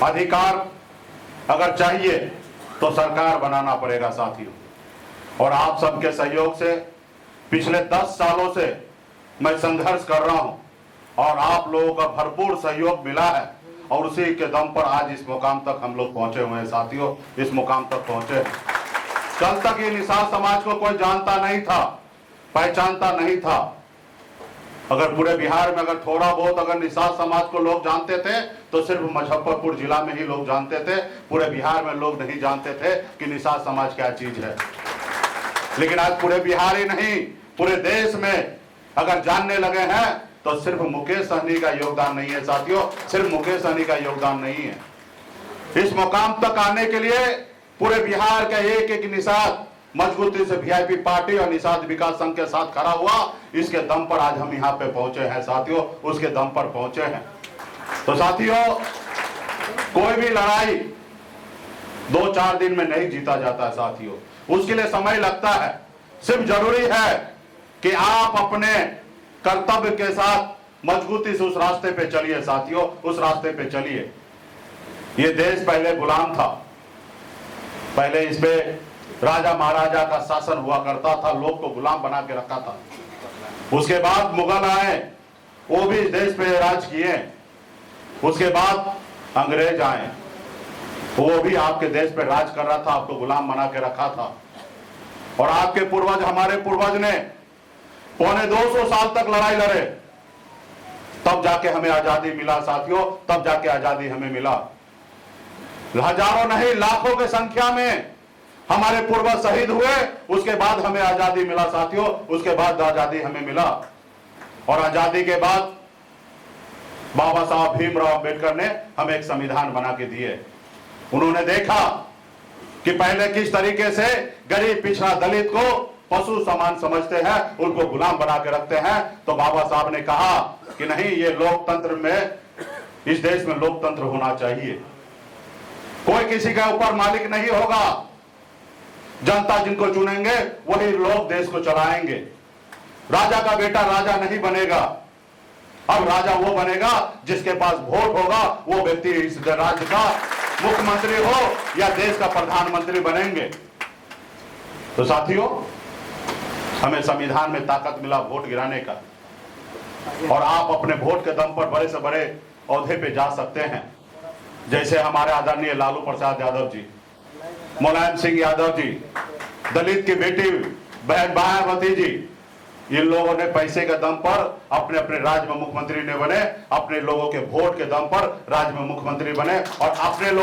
अधिकार अगर चाहिए तो सरकार बनाना पड़ेगा साथियों। और आप सबके सहयोग से पिछले 10 सालों से मैं संघर्ष कर रहा हूं और आप लोगों का भरपूर सहयोग मिला है और उसी के दम पर आज इस मुकाम तक हम लोग पहुंचे हुए हैं साथियों, इस मुकाम तक पहुंचे हैं। कल तक ये निषाद समाज को कोई जानता नहीं था, पहचानता नहीं था। अगर पूरे बिहार में अगर थोड़ा बहुत अगर निषाद समाज को लोग जानते थे तो सिर्फ मुजफ्फरपुर जिला में ही लोग जानते थे, पूरे बिहार में लोग नहीं जानते थे कि निषाद समाज क्या चीज है। लेकिन आज पूरे बिहार ही नहीं पूरे देश में अगर जानने लगे हैं तो सिर्फ मुकेश सहनी का योगदान नहीं है साथियों, सिर्फ मुकेश सहनी का योगदान नहीं है। इस मुकाम तक आने के लिए पूरे बिहार का एक एक निषाद मजबूती से वीआईपी पार्टी और निषाद विकास संघ के साथ खड़ा हुआ, इसके दम पर आज हम यहाँ पे पहुंचे हैं साथियों, उसके दम पर पहुंचे हैं। तो साथियों, कोई भी लड़ाई 2-4 दिन में नहीं जीता जाता है साथियों, उसके लिए समय लगता है। सिर्फ जरूरी है कि आप अपने कर्तव्य के साथ मजबूती से उस रास्ते पे चलिए साथियों, उस रास्ते पे चलिए। ये देश पहले गुलाम था, पहले इसमें राजा महाराजा का शासन हुआ करता था, लोग को गुलाम बना के रखा था। उसके बाद मुगल आए, वो भी इस देश पे राज किए। उसके बाद अंग्रेज आए, वो भी आपके देश पे राज कर रहा था, आपको गुलाम बना के रखा था। और आपके पूर्वज, हमारे पूर्वज ने 250 साल तक लड़ाई लड़े, तब जाके हमें आजादी मिला साथियों, तब जाके आजादी हमें मिला। हजारों नहीं लाखों की संख्या में हमारे पूर्वज शहीद हुए, उसके बाद हमें आजादी मिला साथियों, उसके बाद आजादी हमें मिला। और आजादी के बाद बाबा साहब भीमराव अंबेडकर ने हमें एक संविधान बना के दिए। उन्होंने देखा कि पहले किस तरीके से गरीब पिछड़ा दलित को पशु समान समझते हैं, उनको गुलाम बना के रखते हैं। तो बाबा साहब ने कहा कि नहीं, ये लोकतंत्र में, इस देश में लोकतंत्र होना चाहिए। कोई किसी के ऊपर मालिक नहीं होगा, जनता जिनको चुनेंगे वही लोग देश को चलाएंगे। राजा का बेटा राजा नहीं बनेगा, अब राजा वो बनेगा जिसके पास वोट होगा, वो व्यक्ति इस राज्य का मुख्यमंत्री हो या देश का प्रधानमंत्री बनेंगे। तो साथियों, हमें संविधान में ताकत मिला वोट गिराने का, और आप अपने वोट के दम पर बड़े से बड़े ओहदे पे जा सकते हैं। जैसे हमारे आदरणीय लालू प्रसाद यादव जी, मुलायम सिंह यादव जी, दलित की बेटी बहन मायावती जी, इन लोगों ने पैसे के दम पर अपने अपने राज्य में मुख्यमंत्री ने बने, अपने लोगों के वोट के दम पर राज्य में मुख्यमंत्री बने और अपने लोग